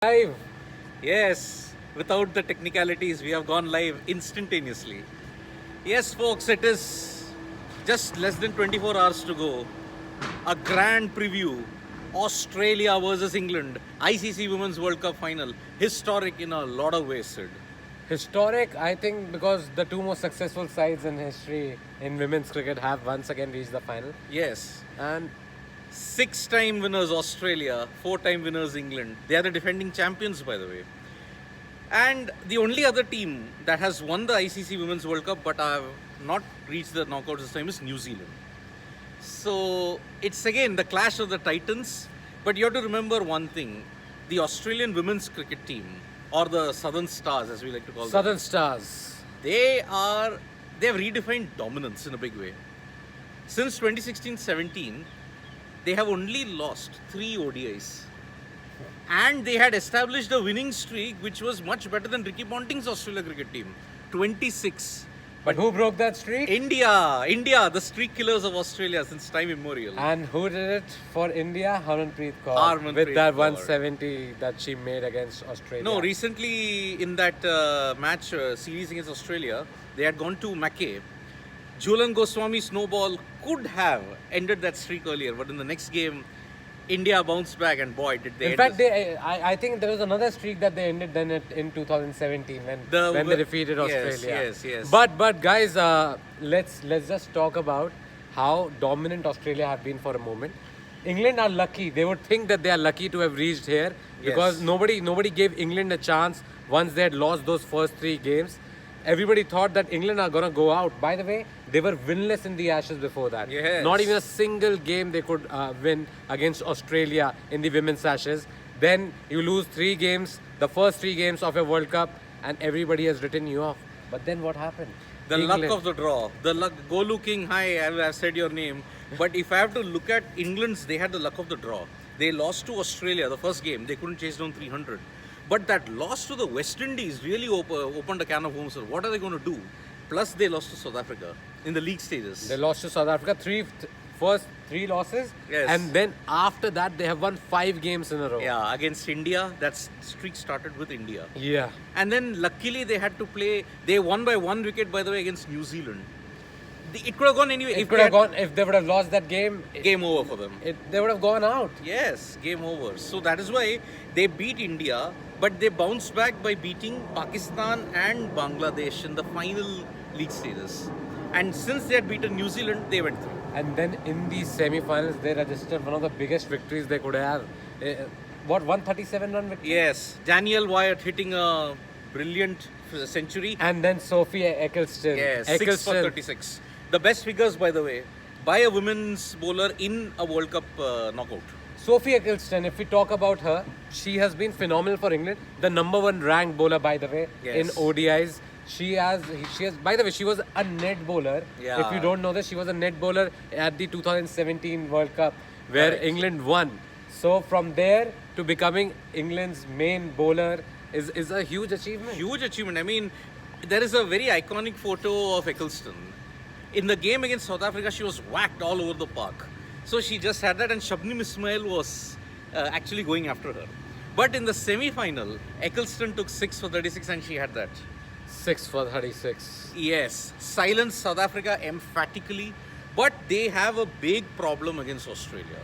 Live. Yes, without the technicalities, we have gone live instantaneously. Yes, folks, it is just less than 24 hours to go. A grand preview. Australia versus England. ICC Women's World Cup final. Historic in a lot of ways, Sid. Historic, I think, because the two most successful sides in history in women's cricket have once again reached the final. Yes. And 6-time winners Australia, 4-time winners England. They are the defending champions, by the way. And the only other team that has won the ICC Women's World Cup but have not reached the knockouts this time is New Zealand. So it's again the clash of the titans. But you have to remember one thing: the Australian women's cricket team, or the Southern Stars, as we like to call them, Southern Stars. they have redefined dominance in a big way. Since 2016-17, they have only lost 3 ODIs. And they had established a winning streak which was much better than Ricky Ponting's Australia cricket team. 26. But who broke that streak? India, the streak killers of Australia since time immemorial. And who did it for India? Harmanpreet Kaur. Harmanpreet with that Kaur. 170 that she made against Australia. No, recently in that match series against Australia, they had gone to Mackay. Jhulan Goswami's snowball could have ended that streak earlier, but in the next game, India bounced back, and boy, did they! In fact, I think there was another streak that they ended then in 2017 when they defeated Australia. Yes. But guys, let's just talk about how dominant Australia have been for a moment. England are lucky. They would think that they are lucky to have reached here because nobody gave England a chance once they had lost those first 3 games. Everybody thought that England are gonna go out. By the way, they were winless in the Ashes before that. Yes. Not even a single game they could win against Australia in the women's Ashes. Then you lose 3 games, the first 3 games of your World Cup, and everybody has written you off. But then what happened? The luck of the draw. The luck. Golu King, hi, I've said your name. But if I have to look at England's, they had the luck of the draw. They lost to Australia the first game. They couldn't chase down 300. But that loss to the West Indies really opened a can of worms. What are they going to do? Plus, they lost to South Africa in the league stages. They lost to South Africa, first 3 losses. Yes. And then after that, they have won 5 games in a row. Yeah, against India. That streak started with India. Yeah. And then luckily they had to play. They won by 1 wicket, by the way, against New Zealand. It could have gone anyway. It could have gone, if they would have lost that game, Game over for them. they would have gone out. Yes, game over. So that is why they beat India, but they bounced back by beating Pakistan and Bangladesh in the final league stages. And since they had beaten New Zealand, they went through. And then in the semi-finals, they registered one of the biggest victories they could have. 137 run victory? Yes, Daniel Wyatt hitting a brilliant century. And then Sophie Eccleston. Yes, 6 for 36. The best figures, by the way, by a women's bowler in a World Cup knockout. Sophie Eccleston, if we talk about her, she has been phenomenal for England. The number 1 ranked bowler, by the way, in ODIs. She has. By the way, she was a net bowler. Yeah. If you don't know this, she was a net bowler at the 2017 World Cup, where England won. So from there to becoming England's main bowler is a huge achievement. Huge achievement. I mean, there is a very iconic photo of Eccleston. In the game against South Africa, she was whacked all over the park. So she just had that, and Shabnim Ismail was actually going after her. But in the semi-final, Eccleston took 6 for 36 and she had that. 6 for 36. Yes, silenced South Africa emphatically. But they have a big problem against Australia.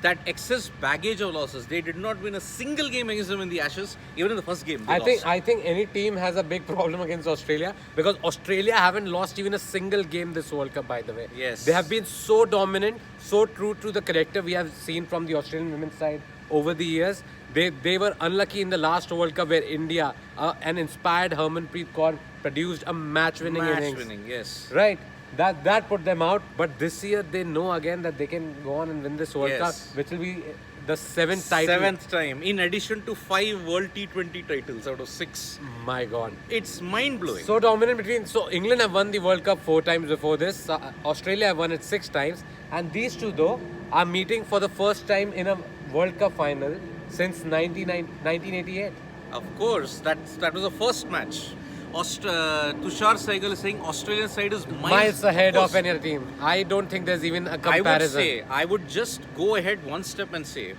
That excess baggage of losses. They did not win a single game against them in the Ashes, even in the first game. I think any team has a big problem against Australia because Australia haven't lost even a single game this World Cup, by the way. Yes. They have been so dominant, so true to the character we have seen from the Australian women's side over the years. They were unlucky in the last World Cup where India, an inspired Harmanpreet Kaur, produced a match-winning innings. Match-winning, yes. Right. That put them out, but this year they know again that they can go on and win this World Cup, which will be the 7th title. 7th time, in addition to 5 World T20 titles out of 6. My God. It's mind-blowing. So dominant so England have won the World Cup 4 times before this, Australia have won it 6 times, and these two though are meeting for the first time in a World Cup final since 1988. Of course, that was the first match. Tushar Sehgal is saying Australian side is miles ahead of any other team. I don't think there's even a comparison. I would just go ahead one step and say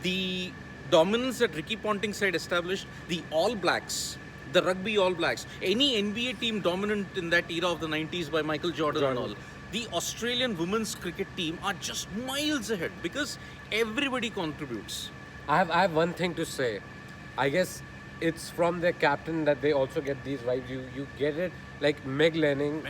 the dominance that Ricky Ponting side established, the All Blacks, the rugby All Blacks, any NBA team dominant in that era of the 90s by Michael Jordan and all, the Australian women's cricket team are just miles ahead because everybody contributes. I have one thing to say. I guess it's from their captain that they also get these vibes. You get it. Like Meg Lanning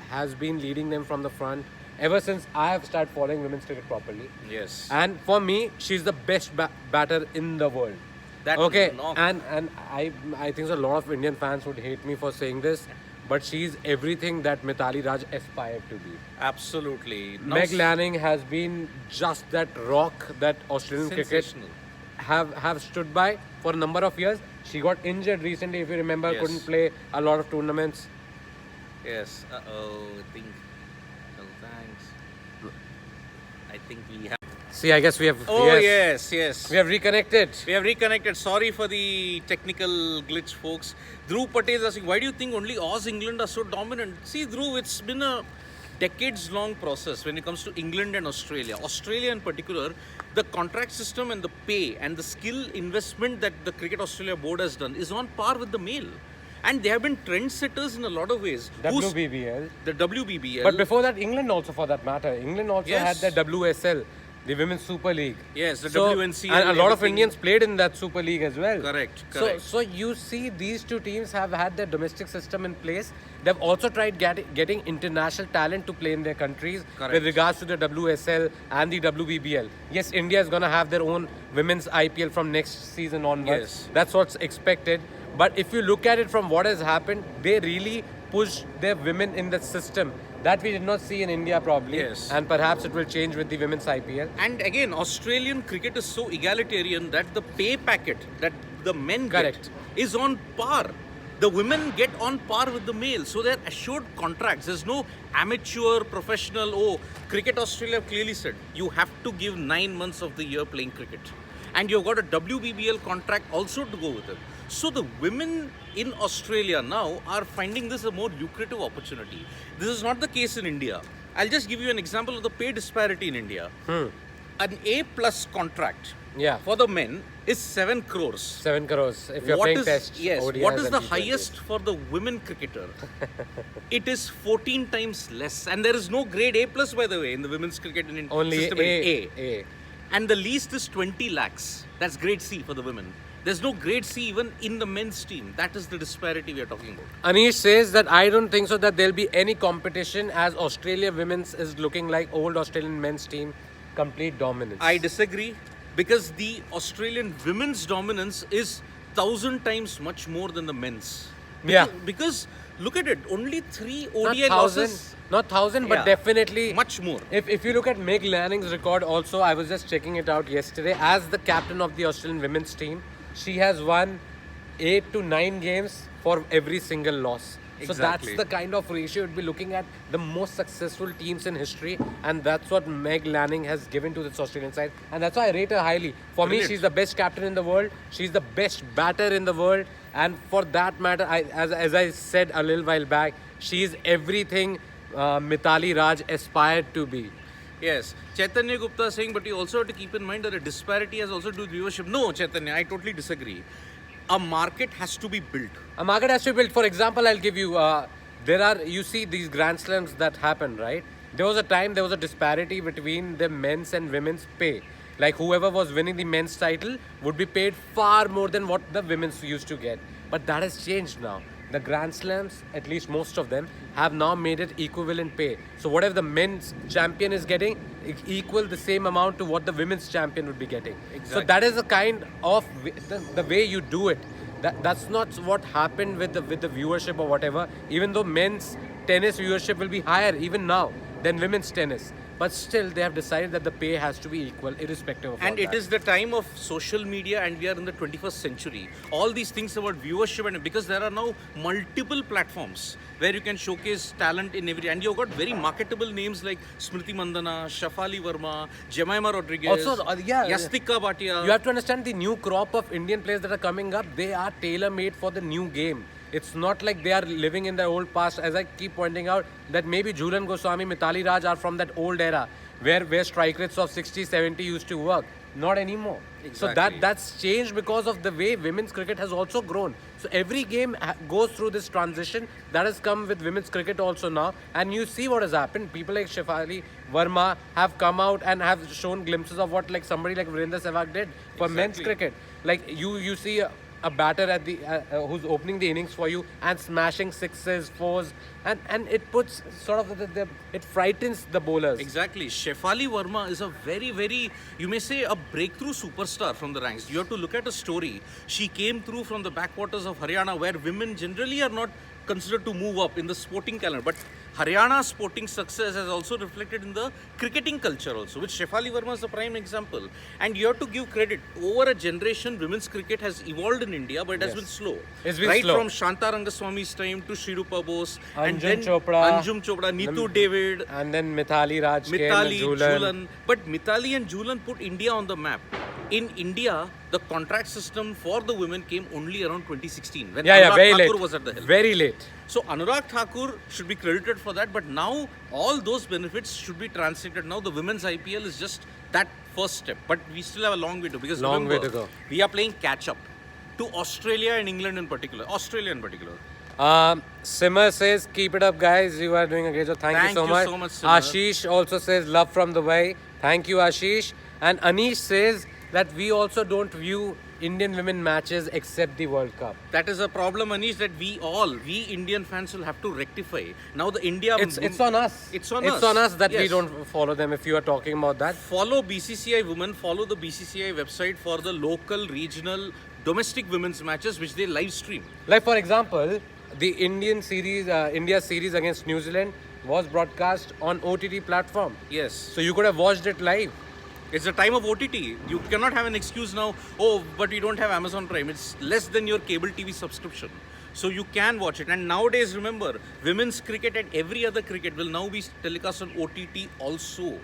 has been leading them from the front ever since I have started following women's cricket properly. Yes. And for me, she's the best batter in the world. That okay, no. and I think a lot of Indian fans would hate me for saying this, but she's everything that Mithali Raj aspired to be. Absolutely. Meg Lanning has been just that rock that Australian cricket have stood by for a number of years. She got injured recently, if you remember, couldn't play a lot of tournaments. Yes. I think. Oh, thanks. I think we have. See, I guess we have. Oh, yes. We have reconnected. We have reconnected. Sorry for the technical glitch, folks. Dhruv Patel is asking, why do you think only Oz England are so dominant? See, Dhruv, it's been a decades-long process when it comes to England and Australia. Australia in particular, the contract system and the pay and the skill investment that the Cricket Australia board has done is on par with the male. And they have been trendsetters in a lot of ways. WBBL. The WBBL. But before that, England also, for that matter. England also had the WSL. The Women's Super League. Yes, the WNC. And a lot of Indians played in that Super League as well. Correct. So you see these two teams have had their domestic system in place. They've also tried getting international talent to play in their countries. Correct. With regards to the WSL and the WBBL. Yes, India is going to have their own women's IPL from next season onwards. Yes. That's what's expected. But if you look at it from what has happened, they really pushed their women in the system. That we did not see in India probably. Yes. And perhaps it will change with the women's IPL. And again, Australian cricket is so egalitarian that the pay packet that the men Correct. get is on par. The women get on par with the male. So they're assured contracts. There's no amateur, professional, Cricket Australia clearly said, you have to give 9 months of the year playing cricket. And you've got a WBBL contract also to go with it. So the women in Australia now are finding this a more lucrative opportunity. This is not the case in India. I'll just give you an example of the pay disparity in India. An A+ contract for the men is 7 crores. 7 crores. If you're playing tests. Yes. ODIs What is and the T20s. highest for the women cricketer? It is 14 times less. And there is no grade A+, by the way, in the women's cricket in Only system. A. And the least is 20 lakhs. That's grade C for the women. There's no grade C even in the men's team. That is the disparity we are talking about. Anish says that I don't think so that there'll be any competition as Australia women's is looking like old Australian men's team. Complete dominance. I disagree because the Australian women's dominance is 1,000 times much more than the men's. Because look at it, only 3 ODI losses. Not 1,000, but definitely much more. If you look at Meg Lanning's record also, I was just checking it out yesterday. As the captain of the Australian women's team, she has won 8 to 9 games for every single loss. So that's the kind of ratio you'd be looking at, the most successful teams in history, and that's what Meg Lanning has given to this Australian side, and that's why I rate her highly. For me, she's the best captain in the world, she's the best batter in the world, and for that matter, as I said a little while back, she's everything Mithali Raj aspired to be. Yes, Chaitanya Gupta is saying, but you also have to keep in mind that a disparity has also to do with viewership. No, Chaitanya, I totally disagree. A market has to be built. A market has to be built. For example, I'll give you, you see these Grand Slams that happen, right? There was a disparity between the men's and women's pay. Like whoever was winning the men's title would be paid far more than what the women's used to get. But that has changed now. The Grand Slams, at least most of them, have now made it equivalent pay. So whatever the men's champion is getting, equal the same amount to what the women's champion would be getting. Exactly. So that is the kind of the way you do it. That's not what happened with the viewership or whatever. Even though men's tennis viewership will be higher even now than women's tennis. But still, they have decided that the pay has to be equal, irrespective of all And it that. is the time of social media, and we are in the 21st century. All these things about viewership, and because there are now multiple platforms where you can showcase talent in every, and you've got very marketable names like Smriti Mandana, Shafali Verma, Jemima Rodriguez, Also, Yastika Bhatia. You have to understand the new crop of Indian players that are coming up, they are tailor-made for the new game. It's not like they are living in their old past. As I keep pointing out, that maybe Jhulan Goswami, Mithali Raj are from that old era where strike rates of 60, 70 used to work. Not anymore. So Exactly. that's changed because of the way women's cricket has also grown. So every game goes through this transition that has come with women's cricket also now. And you see what has happened. People like Shefali Verma have come out and have shown glimpses of what like somebody like Virendra Sehwag did for men's Exactly. cricket. Like you see a batter at the who's opening the innings for you and smashing sixes, fours, and it puts sort of it frightens the bowlers. Exactly. Shefali Verma is a very, you may say, a breakthrough superstar from the ranks. You have to look at a story. She came through from the backwaters of Haryana, where women generally are not considered to move up in the sporting calendar. But Haryana's sporting success has also reflected in the cricketing culture also, which Shefali Verma is a prime example. And you have to give credit. Over a generation, women's cricket has evolved in India, but it has been slow. It's been right slow. from Shanta Rangaswamy's time to Shrirupa Bose, and Anjum then Chopra. Anjum Chopra, Neetu David, And then Mithali Raj, Mithali, Jhulan. Jhulan. But Mithali and Jhulan put India on the map. In India, the contract system for the women came only around 2016 when Anurag very Thakur late. was at the helm. Very late. So Anurag Thakur should be credited for that, but now all those benefits should be translated. Now the women's IPL is just that first step, but we still have a long way to go because Long way remember, to go. we are playing catch up to Australia and England in particular. Australia in particular. Simmer says, keep it up, guys. You are doing a great job. Thank you Thank so you much. so much, Simmer. Ashish also says, love from Dubai. Thank you, Ashish. And Anish says that we also don't view Indian women matches except the World Cup. That is a problem, Anish, that we Indian fans will have to rectify. Now the India... It's on us. It's on It's us. on us that we Yes. don't follow them if you are talking about that. Follow BCCI Women, follow the BCCI website for the local, regional, domestic women's matches which they live stream. Like for example, the Indian series, India series against New Zealand was broadcast on OTT platform. Yes. So you could have watched it live. It's the time of OTT. You cannot have an excuse now, oh, but we don't have Amazon Prime. It's less than your cable TV subscription. So you can watch it. And nowadays, remember, women's cricket and every other cricket will now be telecast on OTT also.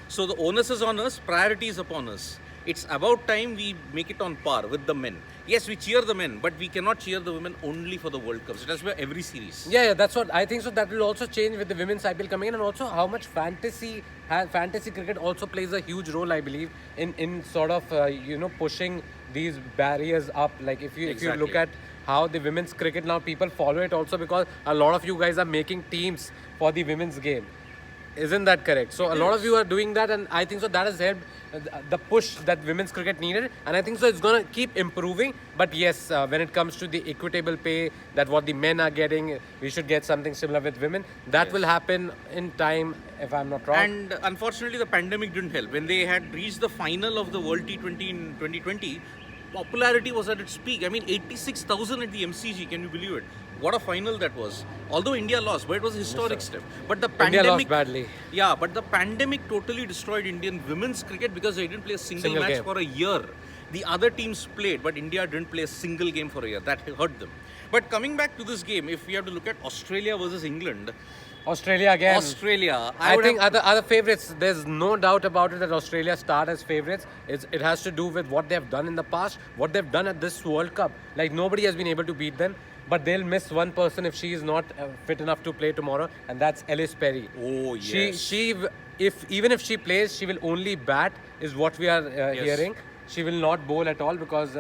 So the onus is on us, priority is upon us. It's about time we make it on par with the men. Yes, we cheer the men, but we cannot cheer the women only for the World Cups. It has to be every series. Yeah, that's what I think. So that will also change with the women's IPL coming in, and also how much fantasy cricket also plays a huge role, I believe, in sort of pushing these barriers up. Like if you Exactly. look at how the women's cricket now, people follow it also because a lot of you guys are making teams for the women's game. Isn't that correct? So a lot of you are doing that, and I think so that has helped the push that women's cricket needed, and I think so it's going to keep improving. But yes, when it comes to the equitable pay that what the men are getting, we should get something similar with women. That Yes. will happen in time, if I'm not wrong. And unfortunately, the pandemic didn't help. When they had reached the final of the World T20 in 2020, popularity was at its peak. I mean, 86,000 at the MCG. Can you believe it? What a final that was. Although India lost, but it was a historic step. But the India pandemic... lost badly. Yeah, but the pandemic totally destroyed Indian women's cricket because they didn't play a single match game. for a year. The other teams played, but India didn't play a single game for a year. That hurt them. But coming back to this game, if we have to look at Australia versus England, Australia again. Australia, I would think have- other favorites, there's no doubt about it that Australia start as favorites. It has to do with what they've done in the past, what they've done at this World Cup. Like nobody has been able to beat them, but they'll miss one person if she is not fit enough to play tomorrow, and that's Ellis Perry. Oh, yes. Even if she plays, she will only bat, is what we are Yes. hearing. She will not bowl at all because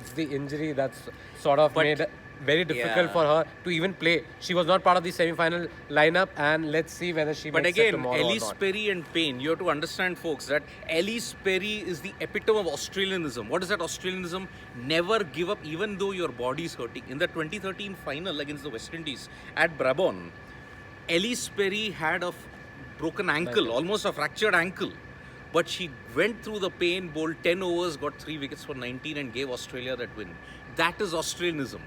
it's the injury that's sort of But- made it very difficult Yeah. for her to even play. She was not part of the semi-final lineup, and let's see whether she But makes it again, tomorrow or Ellis not. Perry and Payne, you have to understand, folks, that Ellis Perry is the epitome of Australianism. What is that Australianism? Never give up even though your body is hurting. In the 2013 final against the West Indies at Brabon, Ellis Perry had a broken ankle, almost a fractured ankle. But she went through the pain, bowled 10 overs, got 3 wickets for 19 and gave Australia that win. That is Australianism.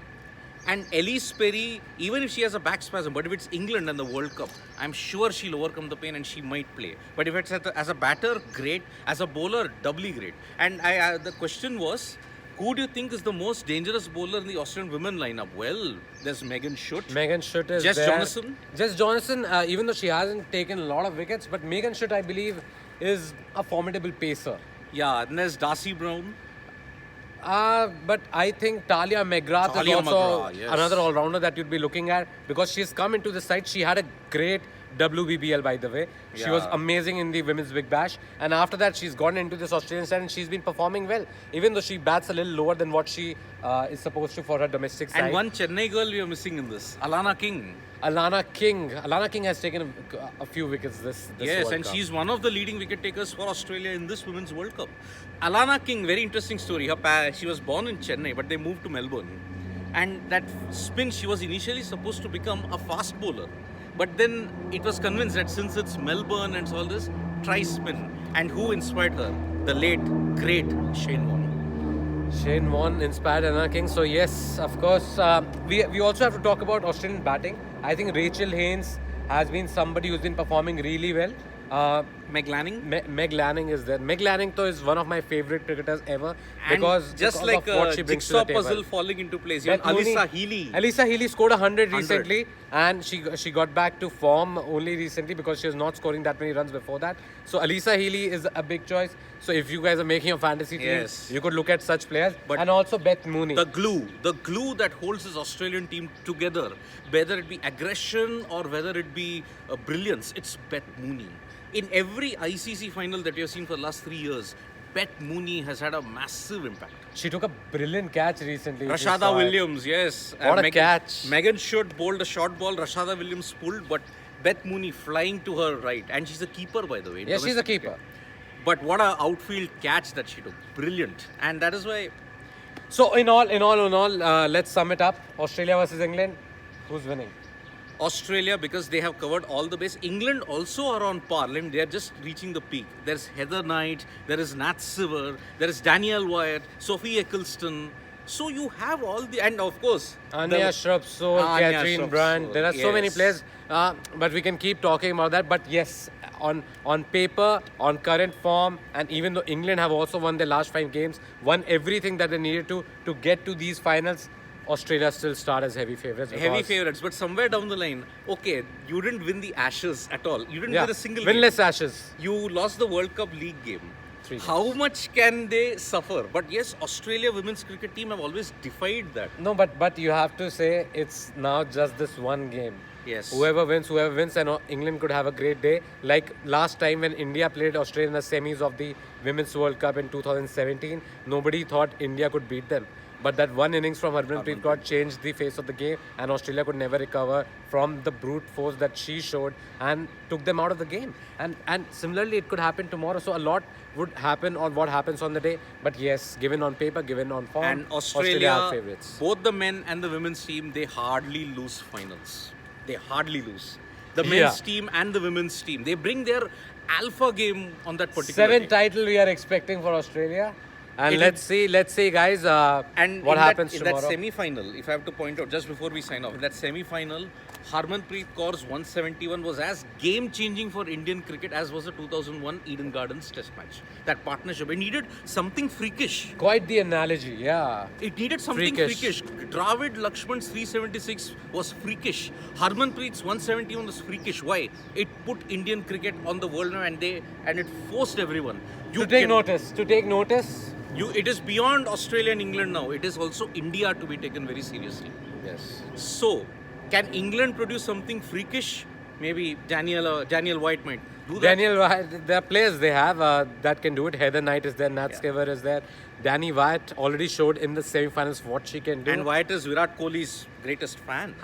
And Ellis Perry, even if she has a back spasm, but if it's England and the World Cup, I'm sure she'll overcome the pain and she might play. But if it's as a batter, great. As a bowler, doubly great. And the question was, who do you think is the most dangerous bowler in the Australian women lineup? Well, there's Megan Schutt. Megan Schutt is Jess there. Johnson? Jess Johnson, even though she hasn't taken a lot of wickets, but Megan Schutt, I believe, is a formidable pacer. Yeah, and there's Darcy Brown. But I think Talia McGrath Talia is also McGrath, yes. another all-rounder that you'd be looking at because she's come into the side. She had a great WBBL, by the way. She was Yeah. amazing in the Women's Big Bash. And after that, she's gone into this Australian side and she's been performing well. Even though she bats a little lower than what she is supposed to for her domestic side. And one Chennai girl we are missing in this, Alana King. Alana King. Alana King has taken a few wickets this Yes, World and Cup. she's one of the leading wicket takers for Australia in this Women's World Cup. Alana King, very interesting story. She was born in Chennai, but they moved to Melbourne. And that spin, she was initially supposed to become a fast bowler. But then it was convinced that since it's Melbourne and all this, try spin. And who inspired her? The late, great Shane Warne. Shane Warne inspired Alana King. So yes, of course. We also have to talk about Australian batting. I think Rachel Haynes has been somebody who's been performing really well. Meg Lanning. Meg Lanning is there. Meg Lanning though is one of my favorite cricketers ever And because just because like of what a she brings to jigsaw the table. puzzle falling into place. Beth Even Mooney- Alyssa Healy. Alyssa Healy scored 100 100. recently, and she got back to form only recently because she was not scoring that many runs before that. So Alyssa Healy is a big choice. So if you guys are making a fantasy team, Yes. you could look at such players. But and also Beth Mooney. The glue that holds this Australian team together, whether it be aggression or whether it be brilliance, it's Beth Mooney. In every ICC final that we have seen for the last 3 years, Beth Mooney has had a massive impact. She took a brilliant catch recently. if you Rashada saw it. Williams, yes. What a catch. Megan Schutt bowled a short ball, Rashada Williams pulled, but Beth Mooney flying to her right. And she's a keeper, by the way. in Yes, she's a domestic keeper. cricket. But what a outfield catch that she took. Brilliant. And that is why So in all, let's sum it up. Australia versus England. Who's winning? Australia, because they have covered all the base. England also are on par. They are just reaching the peak. There's Heather Knight, there is Nat Siver, there is Danielle Wyatt, Sophie Eccleston. So you have all the, and of course, Anya Shrubsole, Anya Catherine Shrubsole, Brandt. There are so many yes. players, but we can keep talking about that. But yes, on paper, on current form, and even though England have also won their last 5 games, won everything that they needed to get to these finals, Australia still start as heavy favourites. heavy favourites. But somewhere down the line, okay, you didn't win the Ashes at all. You didn't Yeah, win a single winless game. Ashes. You lost the World Cup League game. 3 How games. much can they suffer? But yes, Australia women's cricket team have always defied that. No, but you have to say it's now just this one game. Yes. Whoever wins, and England could have a great day. Like last time when India played Australia in the semis of the Women's World Cup in 2017, nobody thought India could beat them. But that one innings from Harmanpreet Kaur changed the face of the game, and Australia could never recover from the brute force that she showed and took them out of the game. And similarly, it could happen tomorrow. So a lot would happen on what happens on the day. But yes, given on paper, given on form, And Australia, are favourites. both the men and the women's team, they hardly lose finals. They hardly lose. The men's Yeah. team and the women's team, they bring their alpha game on that particular 7th day. title we are expecting for Australia. And It let's see, guys, And what in happens in tomorrow. that semi-final, if I have to point out, just before we sign off, in that semi-final, Harmanpreet Kaur's 171 was as game-changing for Indian cricket as was the 2001 Eden Gardens Test match. That partnership, it needed something freakish. Quite the analogy, yeah. It needed something Freakish. Dravid Lakshman's 376 was freakish. Harmanpreet's 171 was freakish. Why? It put Indian cricket on the world map and it forced everyone. To take notice. It is beyond Australia and England now. It is also India to be taken very seriously. Yes. So, can England produce something freakish? Maybe Daniel White might do that. Daniel Wyatt, there are players they have that can do it. Heather Knight is there, Nat Skiver is there. Danny Wyatt already showed in the semi-finals what she can do. And Wyatt is Virat Kohli's greatest fan.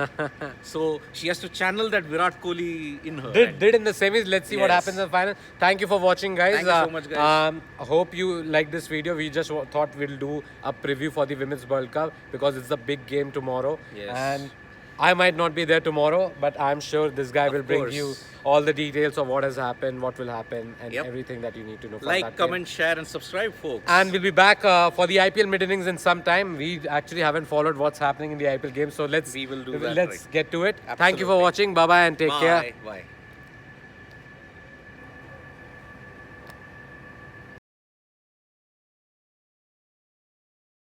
So she has to channel that Virat Kohli in her. Did in the semis. Let's see what Yes. happens in the final. Thank you for watching, guys. Thank you so much, guys. I hope you like this video. We just thought we'll do a preview for the Women's World Cup because it's a big game tomorrow. Yes. And I might not be there tomorrow, but I'm sure this guy will bring course. you all the details of what has happened, what will happen, and Yep. everything that you need to know. For Like, that game. comment, share, and subscribe, folks. And we'll be back for the IPL mid-innings in some time. We actually haven't followed what's happening in the IPL game, so let's We will do that, let's right. get to it. Thank you for Absolutely. watching. Bye bye and take care. Bye.